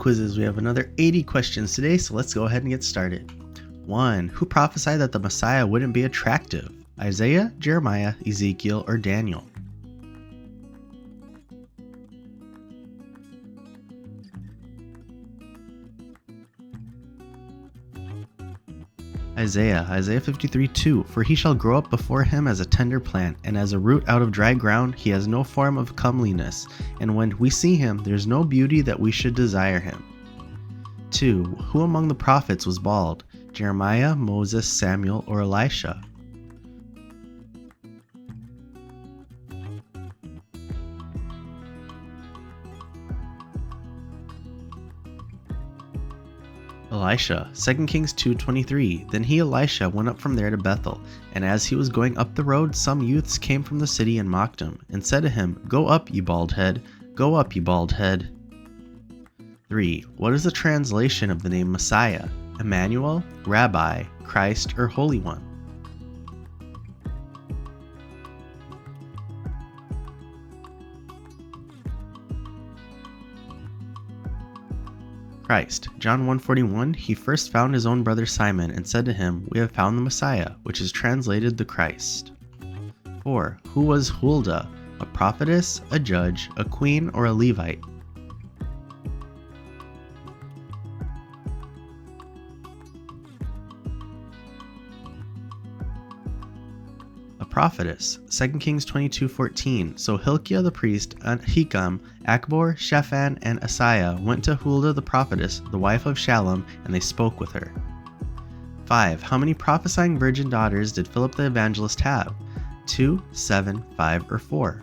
quizzes. We have another 80 questions today, so let's go ahead and get started. 1. Who prophesied that the Messiah wouldn't be attractive? Isaiah, Jeremiah, Ezekiel, or Daniel? Isaiah 53:2. For he shall grow up before him as a tender plant, and as a root out of dry ground. He has no form of comeliness, and when we see him, there is no beauty that we should desire him. 2. Who among the prophets was bald? Jeremiah, Moses, Samuel, or Elisha? Elisha, 2 Kings 2:23. Then he, Elisha, went up from there to Bethel, and as he was going up the road, some youths came from the city and mocked him, and said to him, Go up, ye bald head, go up, ye bald head. 3. What is the translation of the name Messiah? Emmanuel, Rabbi, Christ, or Holy One? Christ. John 1:41. He first found his own brother Simon and said to him, We have found the Messiah, which is translated the Christ. 4. Who was Huldah? A prophetess, a judge, a queen, or a Levite? Prophetess. 2 Kings 22:14. So Hilkiah the priest, Ahikam, Achbor, Shaphan, and Asaiah went to Huldah the prophetess, the wife of Shallum, and they spoke with her. 5. How many prophesying virgin daughters did Philip the evangelist have? 2, 7, 5, or 4?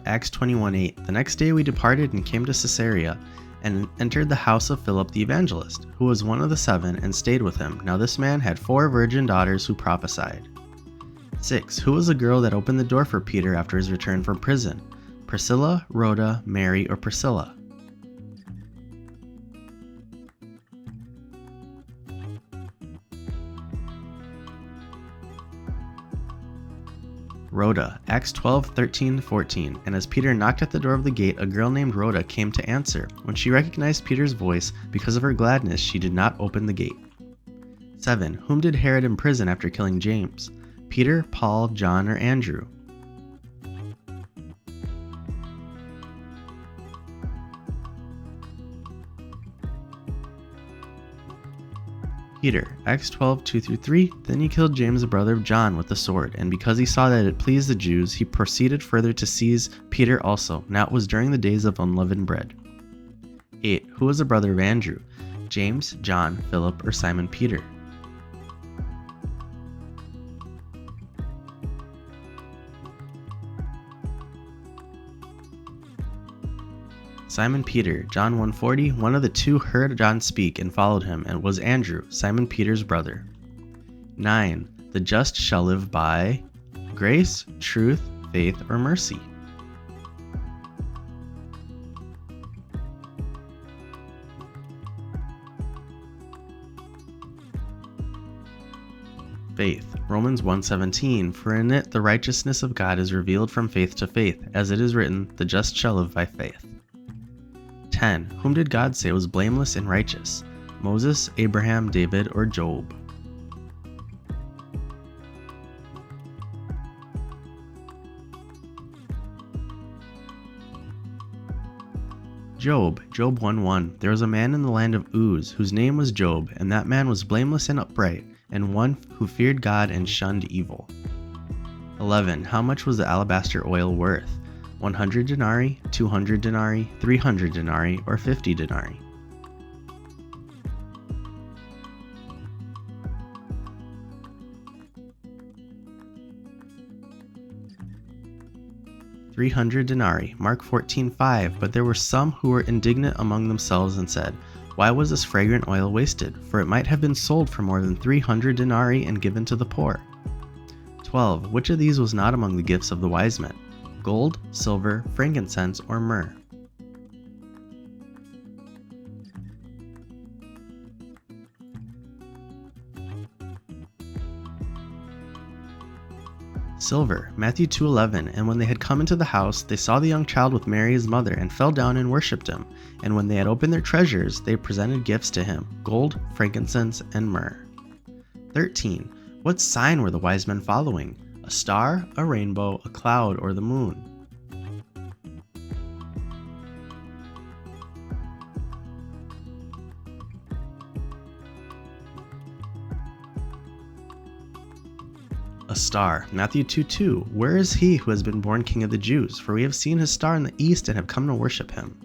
Acts 21:8. The next day we departed and came to Caesarea, and entered the house of Philip the evangelist, who was one of the 7, and stayed with him. Now this man had 4 virgin daughters who prophesied. 6. Who was the girl that opened the door for Peter after his return from prison? Priscilla, Rhoda, Mary, or Priscilla? Rhoda. Acts 12:13-14. And as Peter knocked at the door of the gate, a girl named Rhoda came to answer. When she recognized Peter's voice, because of her gladness, she did not open the gate. 7. Whom did Herod imprison after killing James? Peter, Paul, John, or Andrew? Peter. Acts 12:2-3. Then he killed James, the brother of John, with the sword, and because he saw that it pleased the Jews, he proceeded further to seize Peter also. Now it was during the days of unleavened bread. 8. Who was the brother of Andrew? James, John, Philip, or Simon Peter? Simon Peter. John 1:40. One of the 2 heard John speak and followed him, and was Andrew, Simon Peter's brother. 9. The just shall live by grace, truth, faith, or mercy. Faith. Romans 1:17. For in it the righteousness of God is revealed from faith to faith, as it is written, the just shall live by faith. 10. Whom did God say was blameless and righteous? Moses, Abraham, David, or Job? Job 1:1. There was a man in the land of Uz, whose name was Job, and that man was blameless and upright, and one who feared God and shunned evil. 11. How much was the alabaster oil worth? 100 denarii, 200 denarii, 300 denarii, or 50 denarii? $300 denarii. Mark 14:5. But there were some who were indignant among themselves and said, Why was this fragrant oil wasted? For it might have been sold for more than 300 denarii and given to the poor. 12. Which of these was not among the gifts of the wise men? Gold, silver, frankincense, or myrrh? Silver, Matthew 2:11, and when they had come into the house, they saw the young child with Mary his mother, and fell down and worshipped him. And when they had opened their treasures, they presented gifts to him, gold, frankincense, and myrrh. 13. What sign were the wise men following? A star, a rainbow, a cloud, or the moon? A star. Matthew 2:2. Where is he who has been born King of the Jews? For we have seen his star in the east and have come to worship him.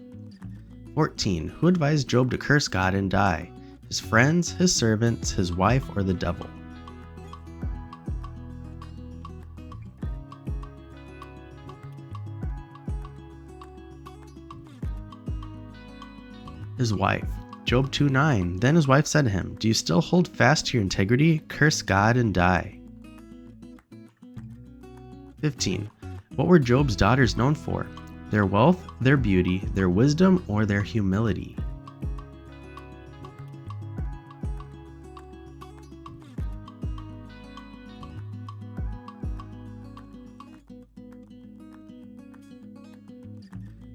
14. Who advised Job to curse God and die? His friends, his servants, his wife, or the devil? His wife. Job 2:9. Then his wife said to him, Do you still hold fast to your integrity? Curse God and die. 15. What were Job's daughters known for? Their wealth, their beauty, their wisdom, or their humility?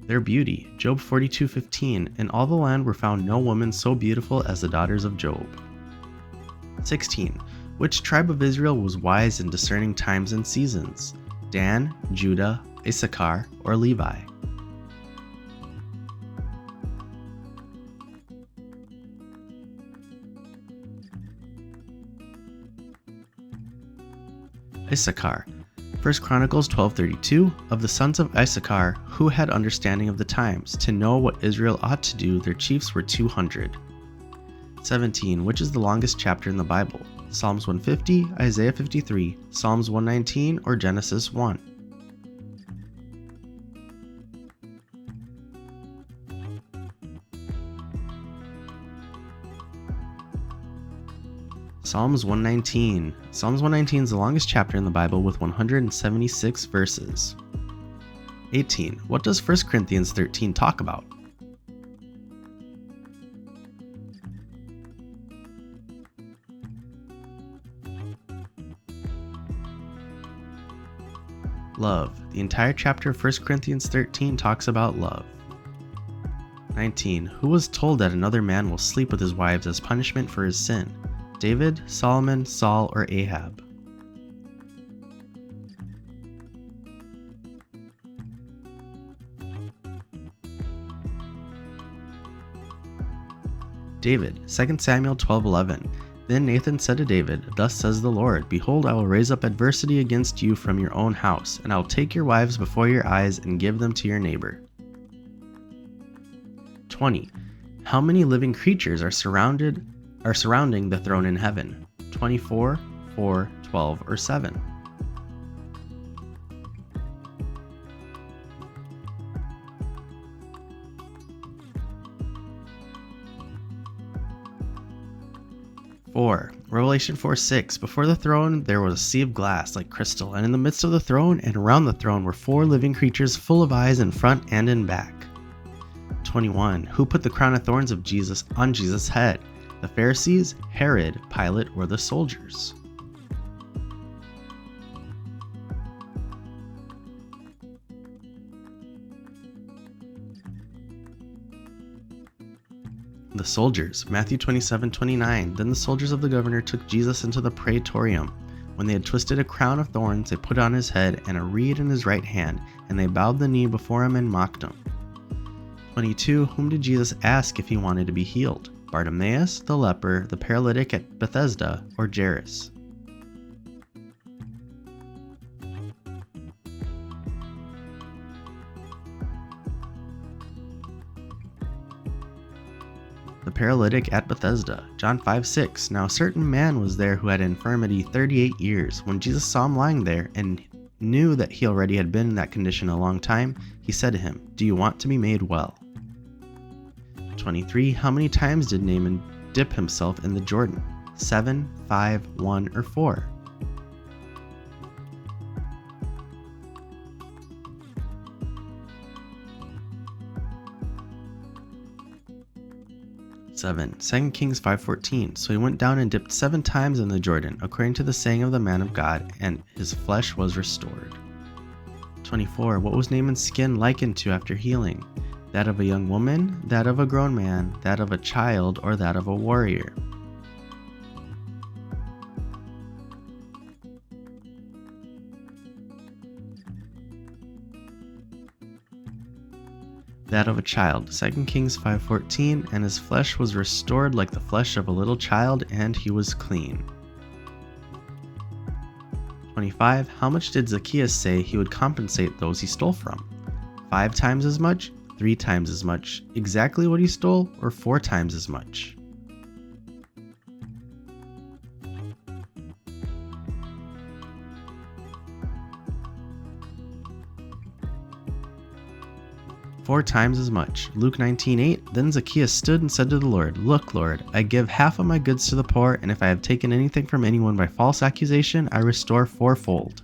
Their beauty. Job 42:15. In all the land were found no woman so beautiful as the daughters of Job. 16. Which tribe of Israel was wise in discerning times and seasons? Dan, Judah, Issachar, or Levi? Issachar. 1 Chronicles 12:32. Of the sons of Issachar, who had understanding of the times, to know what Israel ought to do, their chiefs were 200. 17. Which is the longest chapter in the Bible? Psalms 150, Isaiah 53, Psalms 119, or Genesis 1? Psalms 119. Psalms 119 is the longest chapter in the Bible with 176 verses. 18. What does 1 Corinthians 13 talk about? Love. The entire chapter of 1 Corinthians 13 talks about love. 19. Who was told that another man will sleep with his wives as punishment for his sin? David, Solomon, Saul, or Ahab? David. 2 Samuel 12:11. Then Nathan said to David, Thus says the Lord, Behold, I will raise up adversity against you from your own house, and I will take your wives before your eyes and give them to your neighbor. 20. How many living creatures are surrounding the throne in heaven? 24, 4, 12, or 7? Revelation 4:6. Before the throne there was a sea of glass like crystal, and in the midst of the throne and around the throne were 4 living creatures full of eyes in front and in back. 21. Who put the crown of thorns of Jesus on Jesus' head? The Pharisees, Herod, Pilate, or the soldiers? The soldiers. Matthew 27:29. Then the soldiers of the governor took Jesus into the praetorium. When they had twisted a crown of thorns, they put on his head and a reed in his right hand, and they bowed the knee before him and mocked him. 22. Whom did Jesus ask if he wanted to be healed? Bartimaeus, the leper, the paralytic at Bethesda, or Jairus? The paralytic at Bethesda. John 5:6. Now a certain man was there who had infirmity 38 years. When Jesus saw him lying there and knew that he already had been in that condition a long time, he said to him, Do you want to be made well? 23. How many times did Naaman dip himself in the Jordan? 7, 5, 1, or 4? 7. 2 Kings 5:14. So he went down and dipped 7 times in the Jordan, according to the saying of the man of God, and his flesh was restored. 24. What was Naaman's skin likened to after healing? That of a young woman, that of a grown man, that of a child, or that of a warrior? That of a child. 2 Kings 5:14. And his flesh was restored like the flesh of a little child, and he was clean. 25. How much did Zacchaeus say he would compensate those he stole from? 5 times as much? 3 times as much? Exactly what he stole, or 4 times as much? Four times as much. Luke 19:8. Then Zacchaeus stood and said to the Lord, Look, Lord, I give half of my goods to the poor, and if I have taken anything from anyone by false accusation, I restore fourfold.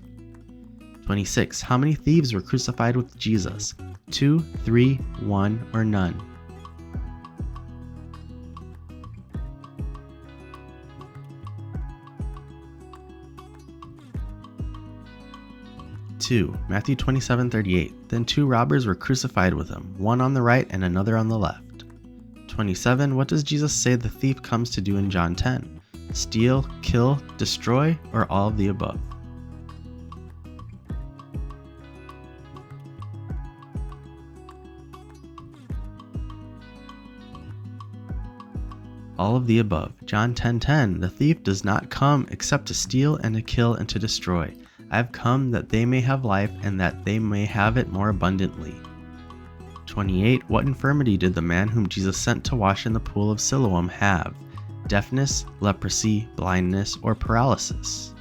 26. How many thieves were crucified with Jesus? 2, 3, 1, or none? Matthew 27:38. Then 2 robbers were crucified with him, one on the right and another on the left. 27. What does Jesus say the thief comes to do in John 10? Steal, kill, destroy, or all of the above? All of the above. John 10:10. The thief does not come except to steal and to kill and to destroy. I have come that they may have life, and that they may have it more abundantly. 28. What infirmity did the man whom Jesus sent to wash in the pool of Siloam have? Deafness, leprosy, blindness, or paralysis?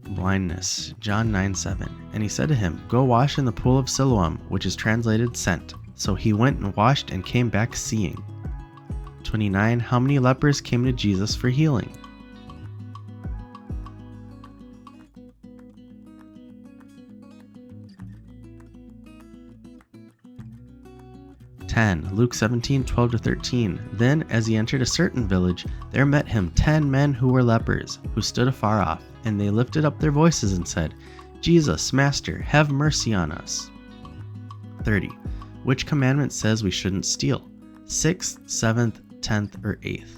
Blindness. John 9:7. And he said to him, Go wash in the pool of Siloam, which is translated sent. So he went and washed and came back seeing. 29. How many lepers came to Jesus for healing? 10. Luke 17:12-13. Then, as he entered a certain village, there met him 10 men who were lepers, who stood afar off, and they lifted up their voices and said, Jesus, Master, have mercy on us. 30. Which commandment says we shouldn't steal? 6th, 7th, 10th, or 8th?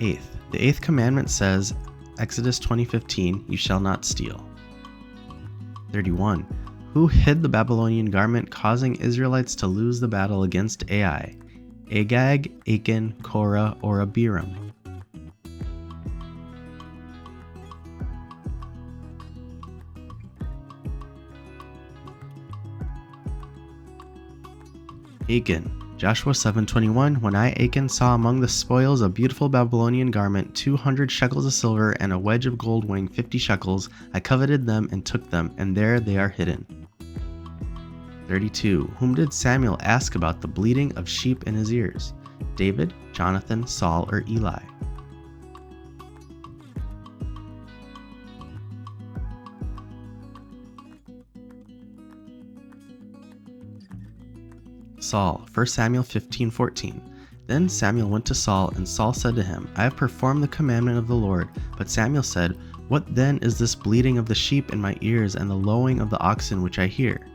Eighth. The 8th commandment says, Exodus 20:15, you shall not steal. 31. Who hid the Babylonian garment, causing Israelites to lose the battle against Ai? Agag, Achan, Korah, or Abiram? Achan. Joshua 7:21. When I, Achan, saw among the spoils a beautiful Babylonian garment, 200 shekels of silver, and a wedge of gold weighing 50 shekels, I coveted them and took them, and there they are hidden. 32. Whom did Samuel ask about the bleating of sheep in his ears? David, Jonathan, Saul, or Eli? Saul. 1 Samuel 15:14. Then Samuel went to Saul, and Saul said to him, I have performed the commandment of the Lord. But Samuel said, What then is this bleating of the sheep in my ears and the lowing of the oxen which I hear?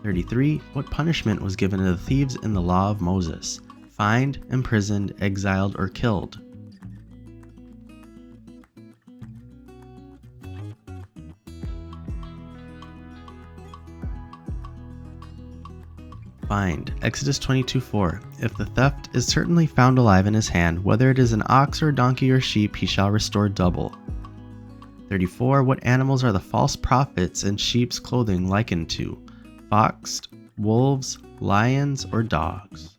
33. What punishment was given to the thieves in the law of Moses? Fined, imprisoned, exiled, or killed? Fined. Exodus 22:4. If the theft is certainly found alive in his hand, whether it is an ox or donkey or sheep, he shall restore double. 34. What animals are the false prophets in sheep's clothing likened to? Fox, wolves, lions, or dogs?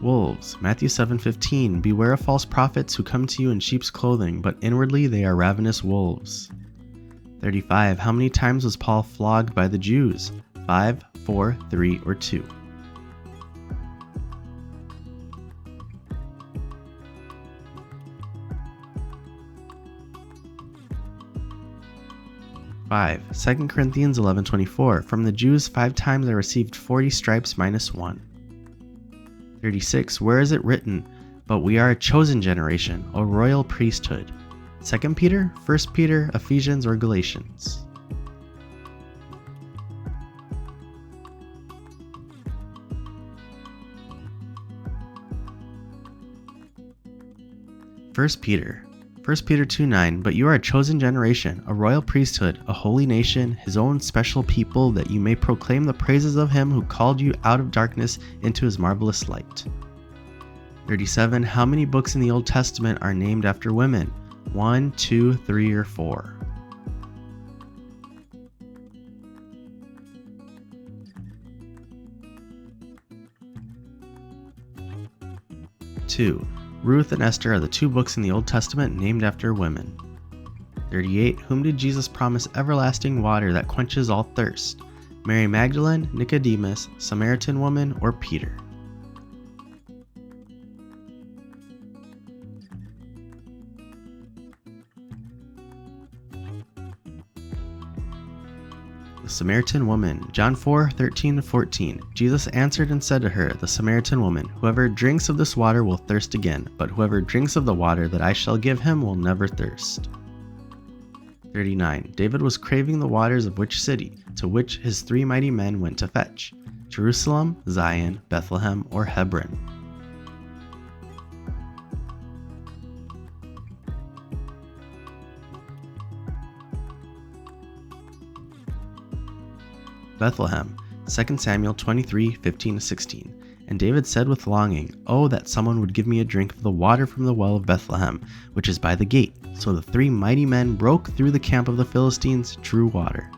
Wolves, Matthew 7:15, beware of false prophets who come to you in sheep's clothing, but inwardly they are ravenous wolves. 35, how many times was Paul flogged by the Jews? 5, 4, 3, or 2? 5. 2 Corinthians 11:24, from the Jews 5 times I received 40 stripes minus 1. 36, where is it written, but we are a chosen generation, a royal priesthood? 2 Peter, 1 Peter, Ephesians, or Galatians? 1 Peter. 1 Peter 2:9, but you are a chosen generation, a royal priesthood, a holy nation, his own special people, that you may proclaim the praises of him who called you out of darkness into his marvelous light. 37, how many books in the Old Testament are named after women? 1, 2, 3, or 4? 2. Ruth and Esther are the 2 books in the Old Testament named after women. 38. Whom did Jesus promise everlasting water that quenches all thirst? Mary Magdalene, Nicodemus, Samaritan woman, or Peter? 2. The Samaritan woman, John 4:13-14. Jesus answered and said to her, the Samaritan woman, whoever drinks of this water will thirst again, but whoever drinks of the water that I shall give him will never thirst. 39. David was craving the waters of which city, to which his 3 mighty men went to fetch? Jerusalem, Zion, Bethlehem, or Hebron? 2. Bethlehem, 2 Samuel 23:15-16. And David said with longing, oh, that someone would give me a drink of the water from the well of Bethlehem, which is by the gate. So the 3 mighty men broke through the camp of the Philistines, drew water.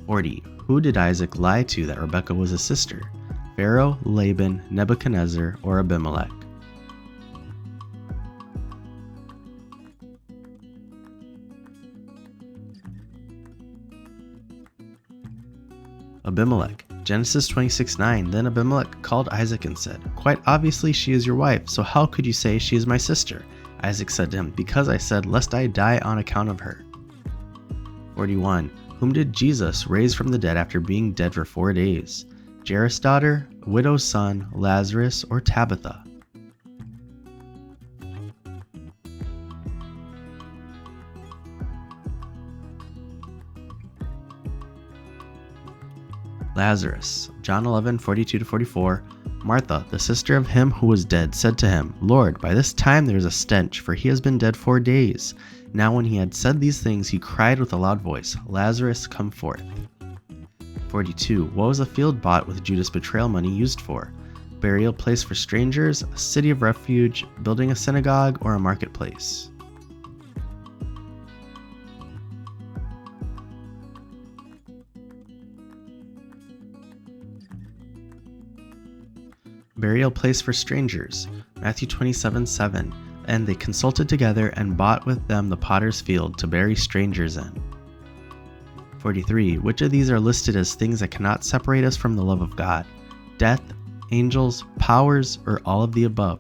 40. Who did Isaac lie to that Rebekah was his sister? Pharaoh, Laban, Nebuchadnezzar, or Abimelech? Abimelech. Genesis 26:9. Then Abimelech called Isaac and said, quite obviously she is your wife, so how could you say she is my sister? Isaac said to him, because I said, lest I die on account of her. 41. Whom did Jesus raise from the dead after being dead for 4 days? Jairus' daughter, a widow's son, Lazarus, or Tabitha? Lazarus. John 11:42-44. Martha, the sister of him who was dead, said to him, Lord, by this time there is a stench, for he has been dead 4 days. Now when he had said these things, he cried with a loud voice, Lazarus, come forth. 42. What was the field bought with Judas' betrayal money used for? Burial place for strangers, a city of refuge, building a synagogue, or a marketplace? Burial place for strangers, Matthew 27:7. And they consulted together and bought with them the potter's field to bury strangers in. 43. Which of these are listed as things that cannot separate us from the love of God? Death, angels, powers, or all of the above?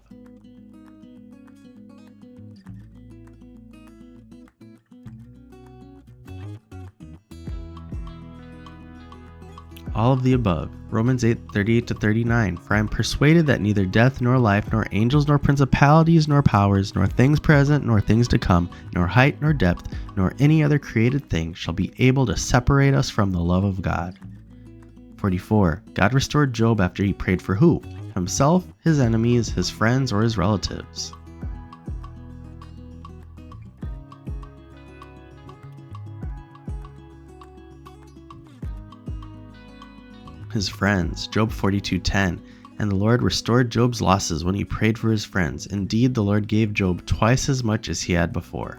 All of the above. Romans 8:38-39. For I am persuaded that neither death nor life, nor angels nor principalities nor powers, nor things present nor things to come, nor height nor depth, nor any other created thing shall be able to separate us from the love of God. 44. God restored Job after he prayed for who? Himself, his enemies, his friends, or his relatives? His friends. Job 42:10. And the Lord restored Job's losses when he prayed for his friends. Indeed, the Lord gave Job twice as much as he had before.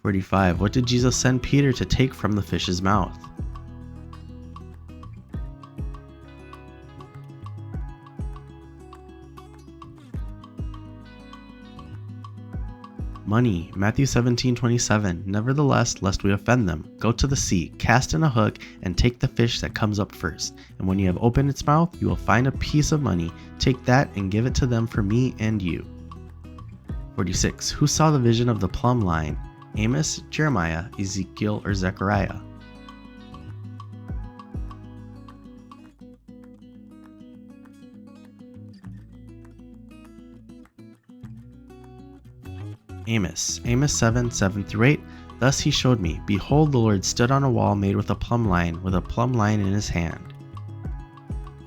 45. What did Jesus send Peter to take from the fish's mouth? Money, Matthew 17:27. Nevertheless, lest we offend them, go to the sea, cast in a hook, and take the fish that comes up first. And when you have opened its mouth, you will find a piece of money. Take that and give it to them for me and you. 46. Who saw the vision of the plumb line? Amos, Jeremiah, Ezekiel, or Zechariah? Amos 7:7-8. Thus he showed me, behold, the Lord stood on a wall made with a plumb line in his hand.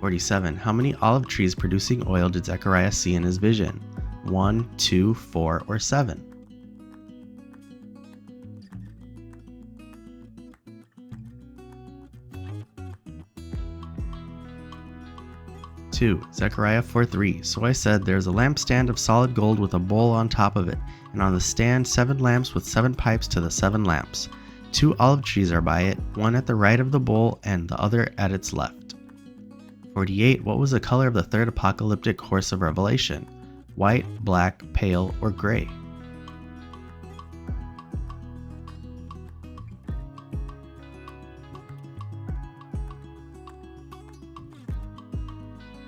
47. How many olive trees producing oil did Zechariah see in his vision? 1, 2, 4, or 7? 2. Zechariah 4:3. So I said, there is a lampstand of solid gold with a bowl on top of it, and on the stand 7 lamps with 7 pipes to the 7 lamps. 2 olive trees are by it, one at the right of the bowl and the other at its left. 48. What was the color of the third apocalyptic horse of Revelation? White, black, pale, or gray?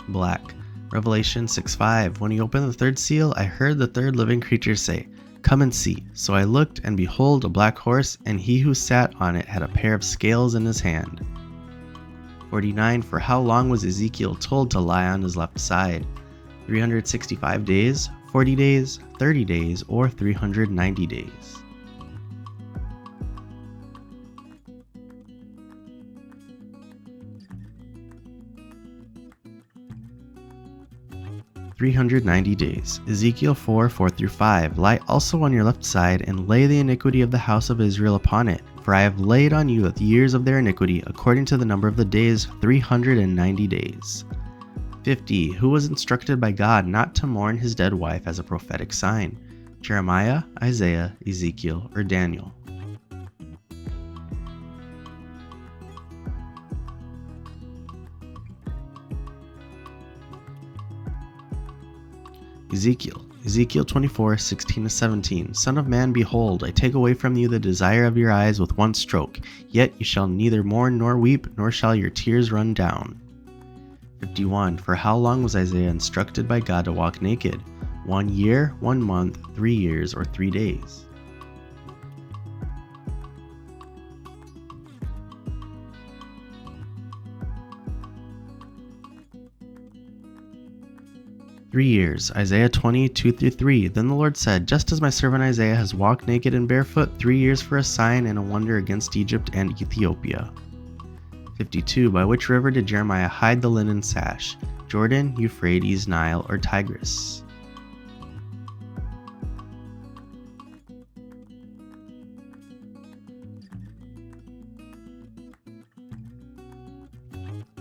Black. Revelation 6:5. When he opened the third seal, I heard the third living creature say, come and see. So I looked, and behold, a black horse, and he who sat on it had a pair of scales in his hand. 49. For how long was Ezekiel told to lie on his left side? 365 days, 40 days, 30 days, or 390 days? "390 days. Ezekiel 4:4-5. Lie also on your left side, and lay the iniquity of the house of Israel upon it. For I have laid on you the years of their iniquity, according to the number of the days, 390 days. 50. Who was instructed by God not to mourn his dead wife as a prophetic sign? Jeremiah, Isaiah, Ezekiel, or Daniel? Ezekiel 24:16-17. Son of man, behold, I take away from you the desire of your eyes with one stroke, yet you shall neither mourn nor weep, nor shall your tears run down. 51. For how long was Isaiah instructed by God to walk naked? 1 year, 1 month, 3 years, or 3 days? "3 years. Isaiah 20:2-3. Then the Lord said, just as my servant Isaiah has walked naked and barefoot 3 years for a sign and a wonder against Egypt and Ethiopia. 52. By which river did Jeremiah hide the linen sash? Jordan, Euphrates, Nile, or Tigris?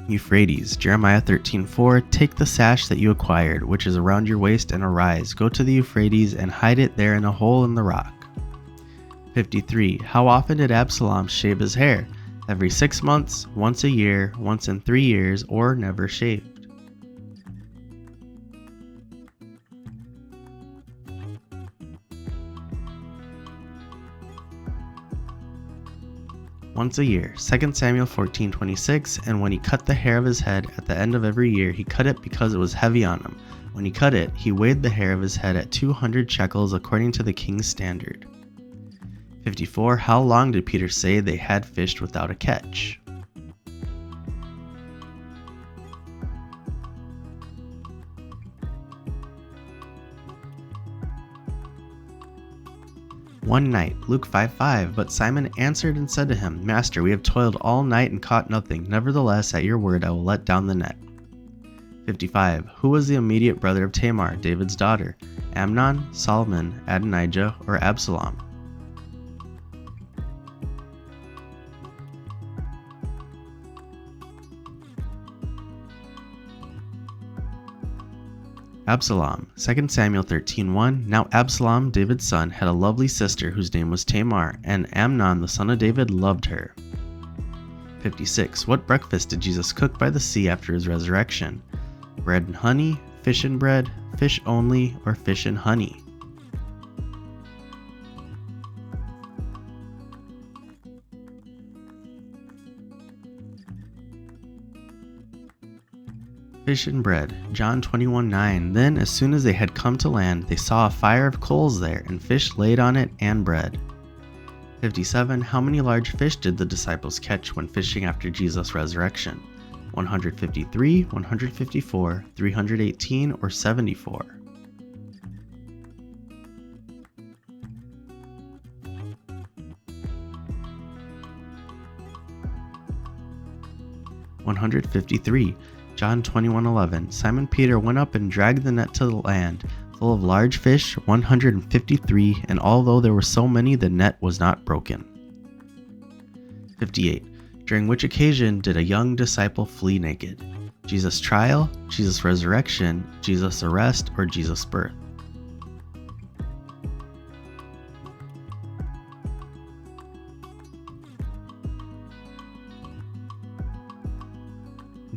Euphrates. Jeremiah 13:4. Take the sash that you acquired, which is around your waist, and arise, go to the Euphrates, and hide it there in a hole in the rock. 53. How often did Absalom shave his hair? Every 6 months, once a year, once in 3 years, or never shaved? Once a year. 2 Samuel 14:26. And when he cut the hair of his head at the end of every year, he cut it because it was heavy on him. When he cut it, he weighed the hair of his head at 200 shekels according to the king's standard. 54. How long did Peter say they had fished without a catch? One night. Luke 5:5. But Simon answered and said to him, Master, we have toiled all night and caught nothing. Nevertheless, at your word I will let down the net. 55. Who was the immediate brother of Tamar, David's daughter? Amnon, Solomon, Adonijah, or Absalom? Absalom. 2 Samuel 13:1. Now Absalom, David's son, had a lovely sister whose name was Tamar, and Amnon the son of David loved her. 56. What breakfast did Jesus cook by the sea after his resurrection? Bread and honey, fish and bread, fish only, or fish and honey? Fish and bread. John 21:9. Then as soon as they had come to land, they saw a fire of coals there, and fish laid on it, and bread. 57. How many large fish did the disciples catch when fishing after Jesus' resurrection? 153, 154, 318, or 74? (153). John 21:11. Simon Peter went up and dragged the net to the land, full of large fish, 153, and although there were so many, the net was not broken. 58. During which occasion did a young disciple flee naked? Jesus' trial, Jesus' resurrection, Jesus' arrest, or Jesus' birth?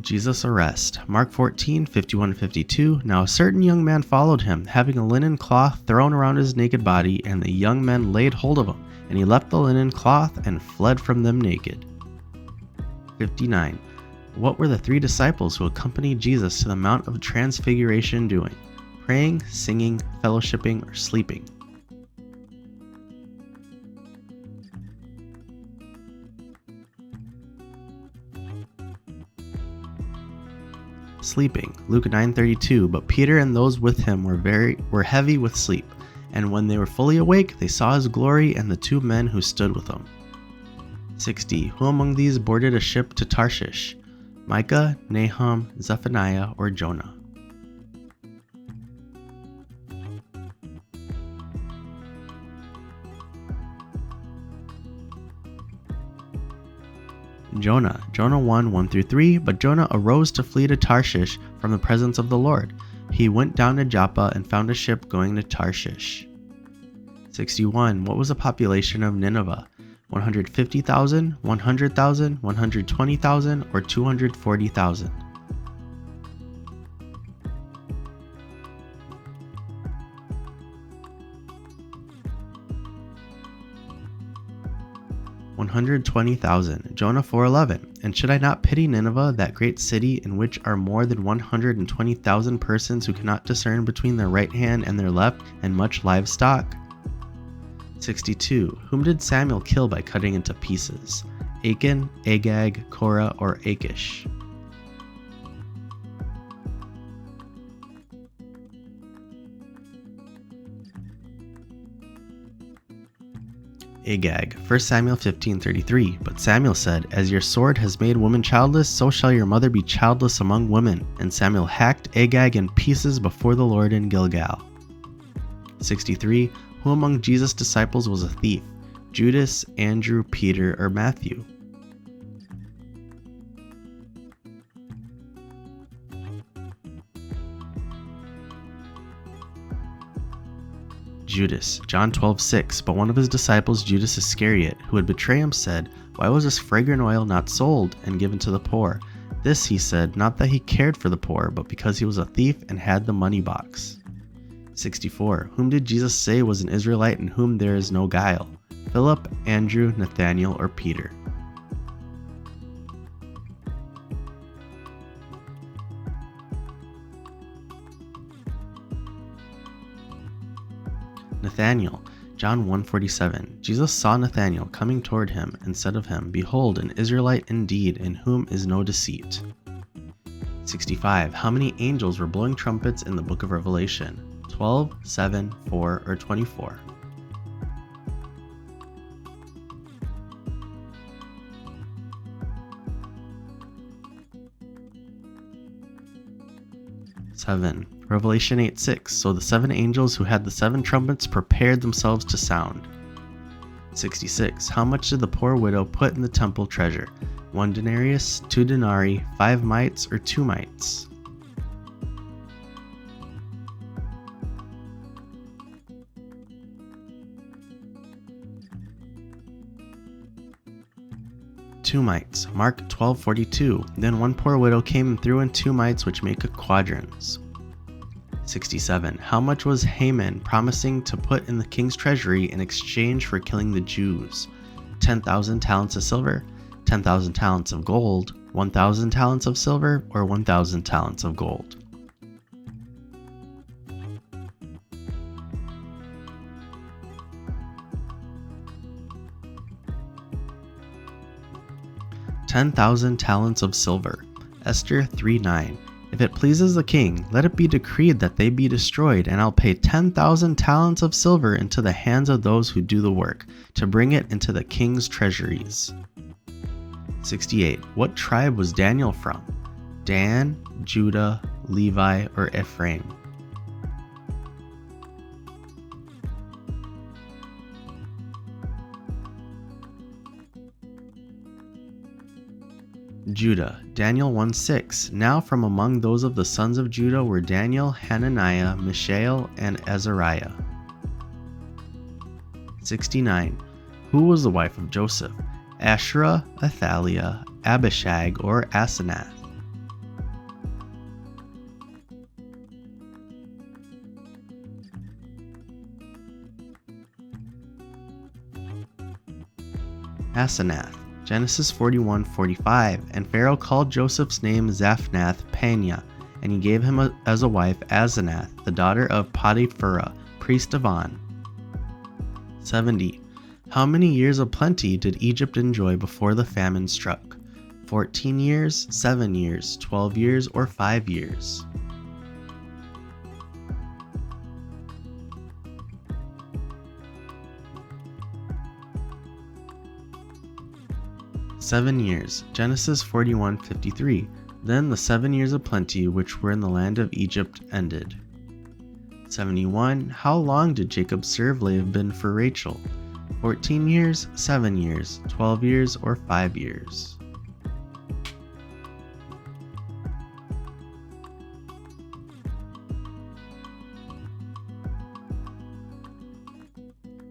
Jesus' arrest. Mark 14:51-52. Now a certain young man followed him, having a linen cloth thrown around his naked body, and the young men laid hold of him, and he left the linen cloth and fled from them naked. 59. What were the three disciples who accompanied Jesus to the Mount of Transfiguration doing? Praying, singing, fellowshipping, or sleeping? Sleeping. Luke 9:32. But Peter and those with him were heavy with sleep, and when they were fully awake, they saw his glory and the two men who stood with him. 60. Who among these boarded a ship to Tarshish? Micah, Nahum, Zephaniah, or Jonah? Jonah. Jonah 1:1-3. But Jonah arose to flee to Tarshish from the presence of the Lord. He went down to Joppa and found a ship going to Tarshish. 61. What was the population of Nineveh? 150,000, 100,000, 120,000, or 240,000? (120,000). Jonah 4:11. And should I not pity Nineveh, that great city, in which are more than 120,000 persons who cannot discern between their right hand and their left, and much livestock? 62. Whom did Samuel kill by cutting into pieces? Achan, Agag, Korah, or Achish? Agag. 1 Samuel 15:33. But Samuel said, As your sword has made woman childless, so shall your mother be childless among women. And Samuel hacked Agag in pieces before the Lord in Gilgal. 63. Who among Jesus' disciples was a thief? Judas, Andrew, Peter, or Matthew? Judas. John 12:6. But one of his disciples, Judas Iscariot, who would betray him, said, Why was this fragrant oil not sold and given to the poor? This he said, not that he cared for the poor, but because he was a thief and had the money box. 64. Whom did Jesus say was an Israelite in whom there is no guile? Philip, Andrew, Nathanael, or Peter? Nathanael. John 1:47. Jesus saw Nathanael coming toward him and said of him, Behold, an Israelite indeed, in whom is no deceit. 65. How many angels were blowing trumpets in the book of Revelation? 12, 7, 4, or 24? (7) Revelation 8:6. So the 7 angels who had the 7 trumpets prepared themselves to sound. 66. How much did the poor widow put in the temple treasure? 1 denarius, 2 denarii, 5 mites, or 2 mites? Two mites. Mark 12:42. Then one poor widow came and threw in 2 mites, which make a quadrans. 67. How much was Haman promising to put in the king's treasury in exchange for killing the Jews? 10,000 talents of silver, 10,000 talents of gold, 1,000 talents of silver or 1,000 talents of gold? $10,000 talents of silver. Esther 3:9. If it pleases the king, let it be decreed that they be destroyed, and I'll pay 10,000 talents of silver into the hands of those who do the work, to bring it into the king's treasuries. 68. What tribe was Daniel from? Dan, Judah, Levi, or Ephraim? Judah. Daniel 1:6. Now from among those of the sons of Judah were Daniel, Hananiah, Mishael, and Azariah. 69. Who was the wife of Joseph? Asherah, Athaliah, Abishag, or Asenath? Asenath. Genesis 41:45. And Pharaoh called Joseph's name Zaphnath Paneah, and he gave him as a wife Asenath, the daughter of Potipharah, priest of On. 70. How many years of plenty did Egypt enjoy before the famine struck? 14 years, 7 years, 12 years, or 5 years? "7 years." Genesis 41:53. Then the 7 years of plenty which were in the land of Egypt ended. 71. How long did Jacob serve Laban for Rachel? 14 years, 7 years, 12 years, or 5 years?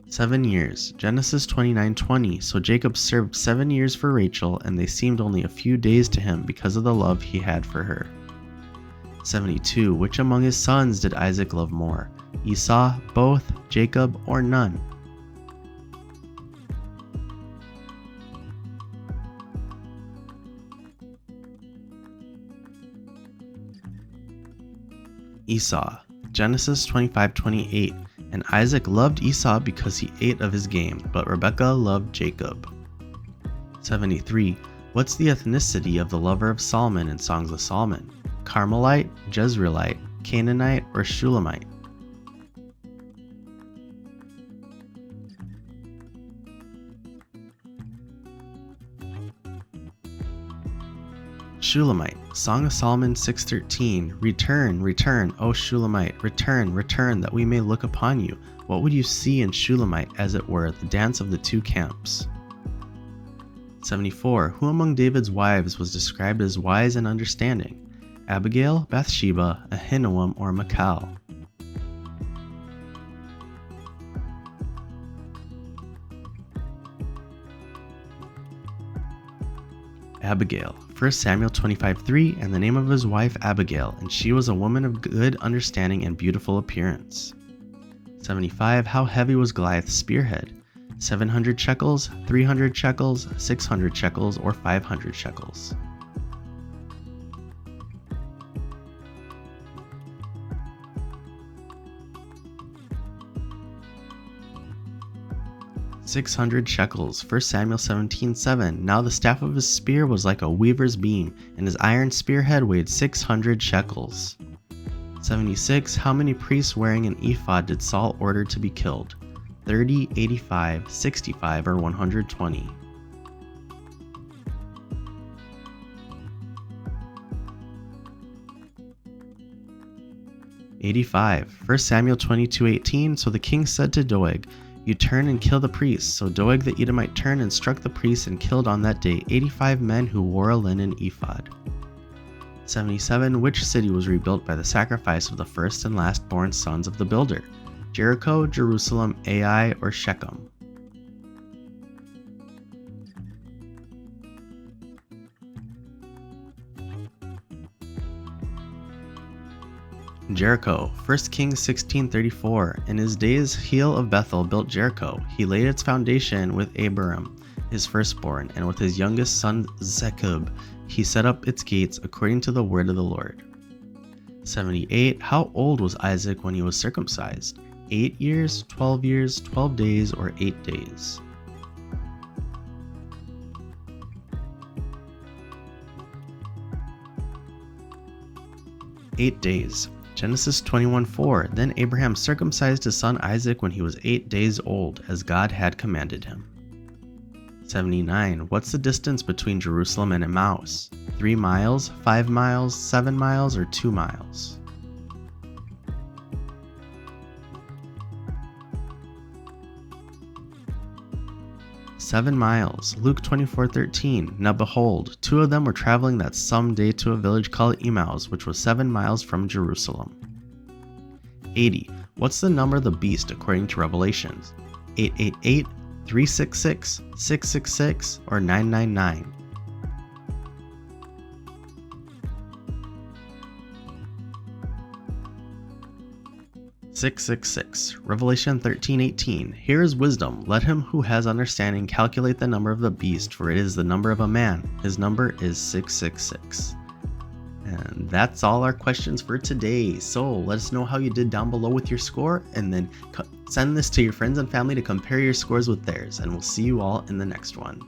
"7 years." Genesis 29:20. So Jacob served 7 years for Rachel, and they seemed only a few days to him because of the love he had for her. 72. Which among his sons did Isaac love more? Esau, both, Jacob, or none? Esau. Genesis 25:28. And Isaac loved Esau because he ate of his game, but Rebekah loved Jacob. 73. What's the ethnicity of the lover of Solomon in Songs of Solomon? Carmelite, Jezreelite, Canaanite, or Shulamite? Shulamite. Song of Solomon 6:13. Return, return, O Shulamite, return, return, that we may look upon you. What would you see in Shulamite, as it were, the dance of the two camps? 74. Who among David's wives was described as wise and understanding? Abigail, Bathsheba, Ahinoam, or Michal? Abigail. 1 Samuel 25:3. And the name of his wife Abigail, and she was a woman of good understanding and beautiful appearance. 75. How heavy was Goliath's spearhead? 700 shekels, 300 shekels, 600 shekels, or 500 shekels? "600 shekels." 1 Samuel 17:7. Now the staff of his spear was like a weaver's beam, and his iron spearhead weighed 600 shekels. 76. How many priests wearing an ephod did Saul order to be killed? 30, 85, 65, or 120? "85. 1 Samuel 22:18. So the king said to Doeg, You turn and kill the priests. So Doeg the Edomite turned and struck the priests and killed on that day 85 men who wore a linen ephod. 77. Which city was rebuilt by the sacrifice of the first and last born sons of the builder? Jericho, Jerusalem, Ai, or Shechem? Jericho. 1 Kings 16:34. In his days Heel of Bethel built Jericho. He laid its foundation with Abiram, his firstborn, and with his youngest son Zechub, he set up its gates according to the word of the Lord. 78. How old was Isaac when he was circumcised? 8 years, 12 years, 12 days, or 8 days? "8 days. Genesis 21:4. Then Abraham circumcised his son Isaac when he was 8 days old, as God had commanded him. 79. What's the distance between Jerusalem and Emmaus? 3 miles, 5 miles, 7 miles, or 2 miles? "7 miles. Luke 24:13. Now behold, 2 of them were traveling that some day to a village called Emmaus, which was 7 miles from Jerusalem. 80. What's the number of the beast according to Revelations? 888, 366, 666, or 999? "666. Revelation 13:18. Here is wisdom. Let him who has understanding calculate the number of the beast, for it is the number of a man. His number is 666. And that's all our questions for today. So let us know how you did down below with your score, and then send this to your friends and family to compare your scores with theirs. And we'll see you all in the next one.